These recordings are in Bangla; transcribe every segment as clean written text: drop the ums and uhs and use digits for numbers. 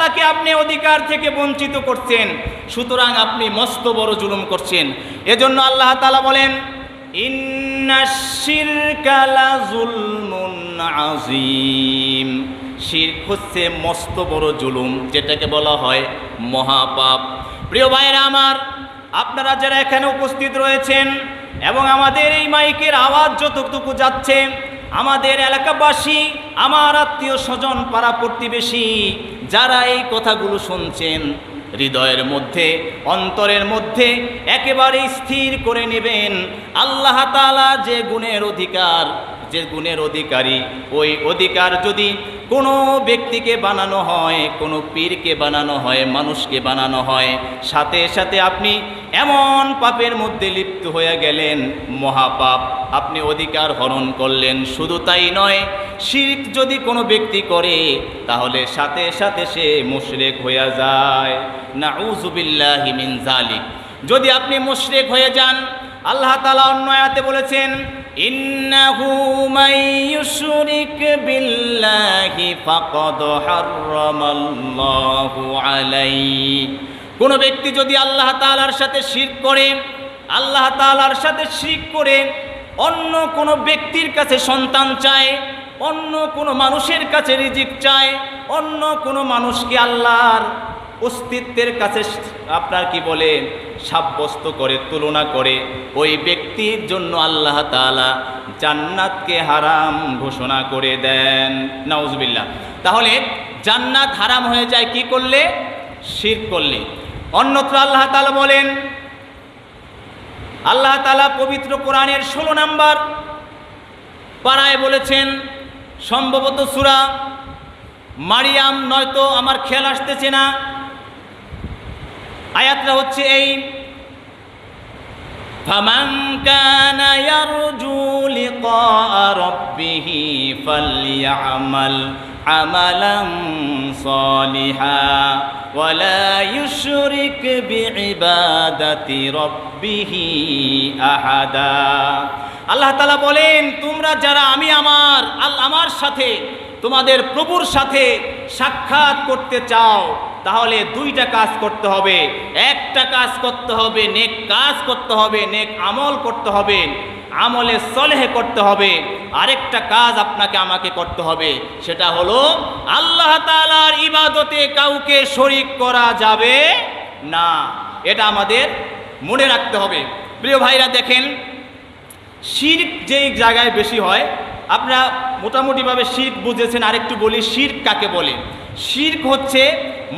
তাকে আপনি অধিকার থেকে বঞ্চিত করছেন, সুতরাং আপনি মস্ত বড় জুলুম করছেন। এজন্য আল্লাহ তাআলা বলেন, ইন্নাশ শিরকা লাযুলমুন আযীম। শিরক হচ্ছে মস্ত বড় জুলুম, যেটাকে বলা হয় মহাপাপ। প্রিয় ভাইরা আমার, আপনারা যারা এখানে উপস্থিত রয়েছেন এবং আমাদের এই মাইকের আওয়াজ যতটুকু যাচ্ছে, আমাদের এলাকাবাসী, আমার আত্মীয় স্বজন, পাড়া প্রতিবেশী যারা এই কথাগুলো শুনছেন, হৃদয়ের মধ্যে, অন্তরের মধ্যে একেবারে স্থির করে নেবেন, আল্লাহ তাআলা যে গুণের অধিকারী, ওই অধিকার যদি কোনো ব্যক্তিকে বানানো হয়, কোনো পীরকে বানানো হয়, মানুষকে বানানো হয়, সাথে সাথে আপনি এমন পাপের মধ্যে লিপ্ত হয়ে গেলেন, মহাপাপ, আপনি অধিকার হরণ করলেন। শুধু তাই নয়, শিরক যদি কোনো ব্যক্তি করে তাহলে সাথে সাথে সে মুশরিক হয়ে যায়। নাউযু বিল্লাহি মিন যালিক। যদি আপনি মুশরিক হয়ে যান, আল্লাহ তাআলা অন্য আয়াতে বলেছেন, ইন্নাহু মান ইউশরিক বিল্লাহি ফাকাদ হারামাল্লাহু আলাইহি। কোন ব্যক্তি যদি আল্লাহ তাআলার সাথে শিরক করে, আল্লাহ তাআলার সাথে শিরক করে অন্য কোনো ব্যক্তির কাছে সন্তান চায়, অন্য কোনো মানুষের কাছে রিজিক চায়, অন্য কোনো মানুষকে আল্লাহর অস্তিত্বের কাছে আপনার কি বলে সাব্যস্ত করে, তুলনা করে, ওই ব্যক্তির জন্য আল্লাহ তাআলা জান্নাতকে হারাম ঘোষণা করে দেন। নাউজুবিল্লাহ। তাহলে জান্নাত হারাম হয়ে যায় কি করলে? শিরক করলে। অন্যত্র আল্লাহ তাআলা বলেন, আল্লাহ তাআলা পবিত্র কোরআনের 16 নম্বর পারায় বলেছেন, সম্ভবত সূরা মারিয়াম, নয়তো আমার খেয়াল আসতেছে না, আয়াতটা হচ্ছে এই, ফামান কানা ইয়ারজু লিকা রাব্বিহি ফালইআমাল আমালান সালিহা ওয়ালা ইউশরিক বিইবাদাতি রাব্বিহি আহাদা। আল্লাহ তাআলা বলেন, তোমরা যারা আমার সাথে, তোমাদের প্রভুর সাথে সাক্ষাৎ করতে চাও, তাহলে দুইটা কাজ করতে হবে। একটা কাজ করতে হবে, নেক কাজ করতে হবে, নেক আমল করতে হবে, আমলে সলেহ করতে হবে। আরেকটা কাজ আপনাকে আমাকে করতে হবে, সেটা হলো আল্লাহ তাআলার ইবাদতে কাউকে শরীক করা যাবে না। এটা আমাদের মনে রাখতে হবে। প্রিয় ভাইরা, দেখেন, শিরক যেই জায়গায় বেশি হয়, আপনারা মোটামুটিভাবে শিরক বুঝেছেন। আরেকটু বলি, শিরক কাকে বলে? শিরক হচ্ছে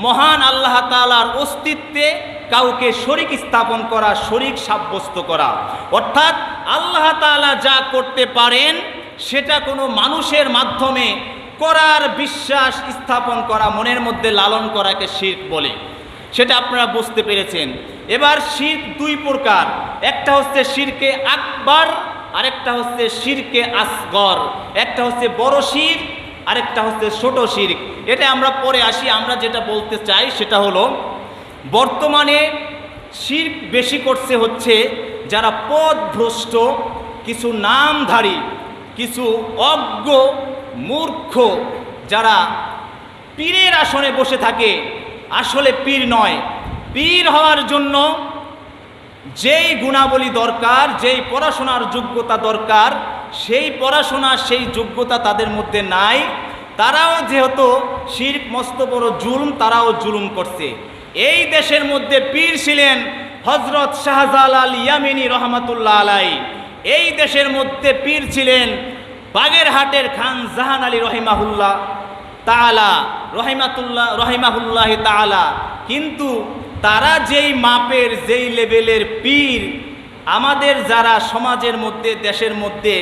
মহান আল্লাহ তাআলার অস্তিত্বে কাউকে শরীক স্থাপন করা, শরীক সাব্যস্ত করা। অর্থাৎ আল্লাহ তাআলা যা করতে পারেন সেটা কোনো মানুষের মাধ্যমে করার বিশ্বাস স্থাপন করা, মনের মধ্যে লালন করাকে শিরক বলে। সেটা আপনারা বুঝতে পেরেছেন। এবার শিরক দুই প্রকার, একটা হচ্ছে শিরকে আকবার, আরেকটা হচ্ছে শিরকে আসগর। একটা হচ্ছে বড় শিরক, আরেকটা হচ্ছে ছোট শিরক। এটা আমরা পরে আসি। আমরা যেটা বলতে চাই সেটা হলো, বর্তমানে শিরক বেশি করছে হচ্ছে যারা পথভ্রষ্ট, কিছু নামধারী, কিছু অজ্ঞ মূর্খ, যারা পীরের আসনে বসে থাকে, আসলে পীর নয়। পীর হওয়ার জন্য যেই গুণাবলী দরকার, যেই পড়াশোনার যোগ্যতা দরকার, সেই পড়াশোনা, সেই যোগ্যতা তাদের মধ্যে নাই। তারাও যেহেতু শিরক মস্ত বড় জুলুম, তারাও জুলুম করছে। এই দেশের মধ্যে পীর ছিলেন হযরত শাহজালাল ইয়ামিনী রহমাতুল্লাহ আলাইহি। এই দেশের মধ্যে পীর ছিলেন বাগেরহাটের খান জাহান আলী রহিমাহুল্লাহ তাআলা, রহিমাহুল্লাহি তাআলা। কিন্তু তারা যেই মাপের, যেই লেভেলের পীর, আমাদের যারা সমাজের মধ্যে, দেশের মধ্যে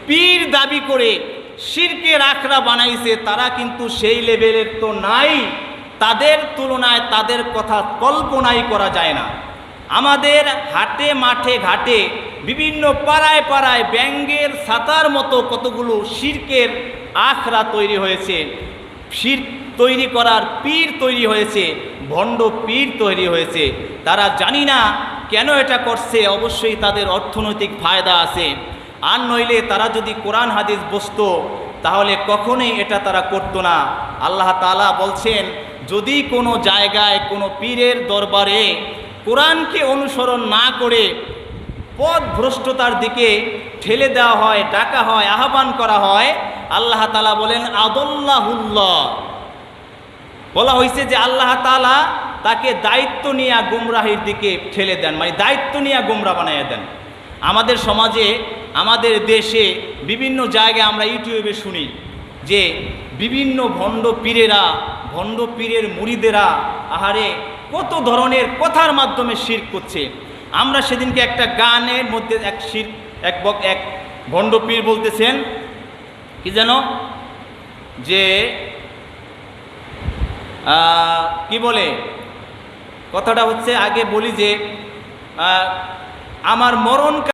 পীর দাবি করে শিরকের আখড়া বানাইছে, তারা কিন্তু সেই লেভেলের তো নাই। তাদের তুলনায় তাদের কথা কল্পনাই করা যায় না। আমাদের হাটে, মাঠে, ঘাটে, বিভিন্ন পাড়ায় পাড়ায় ব্যাঙ্গের ছাতার মতো কতগুলো শিরকের আখড়া তৈরি হয়েছে। শিরক তৈরি করার পীর তৈরি হয়েছে, ভণ্ড পীর তৈরি হয়েছে। তারা জানি না কেন এটা করছে, অবশ্যই তাদের অর্থনৈতিক ফায়দা আছে। আর নইলে তারা যদি কোরআন হাদিস বুঝতো তাহলে কখনোই এটা তারা করতো না। আল্লাহ তাআলা বলছেন, যদি কোনো জায়গায় কোনো পীরের দরবারে কোরআনকে অনুসরণ না করে পথ ভ্রষ্টতার দিকে ঠেলে দেওয়া হয়, ডাকা হয়, আহ্বান করা হয়, আল্লাহ তাআলা বলেন আদাল্লাহুল্লাহ, বলা হয়েছে যে আল্লাহ তাআলা তাকে দায়িত্ব নিয়ে গুমরাহির দিকে ঠেলে দেন, মানে দায়িত্ব নিয়ে গুমরা বানিয়ে দেন। আমাদের সমাজে, আমাদের দেশে বিভিন্ন জায়গায় আমরা ইউটিউবে শুনি যে বিভিন্ন ভণ্ড পীরেরা, ভণ্ড পীরের মুরিদেরা আহারে কত ধরনের কথার মাধ্যমে শিরক করছে। আমরা সেদিনকে একটা গানের মধ্যে এক ভণ্ড পীর বলতেছেন কি যেন, যে কি বলে, কথাটা হচ্ছে, আগে বলি যে আমার মরণ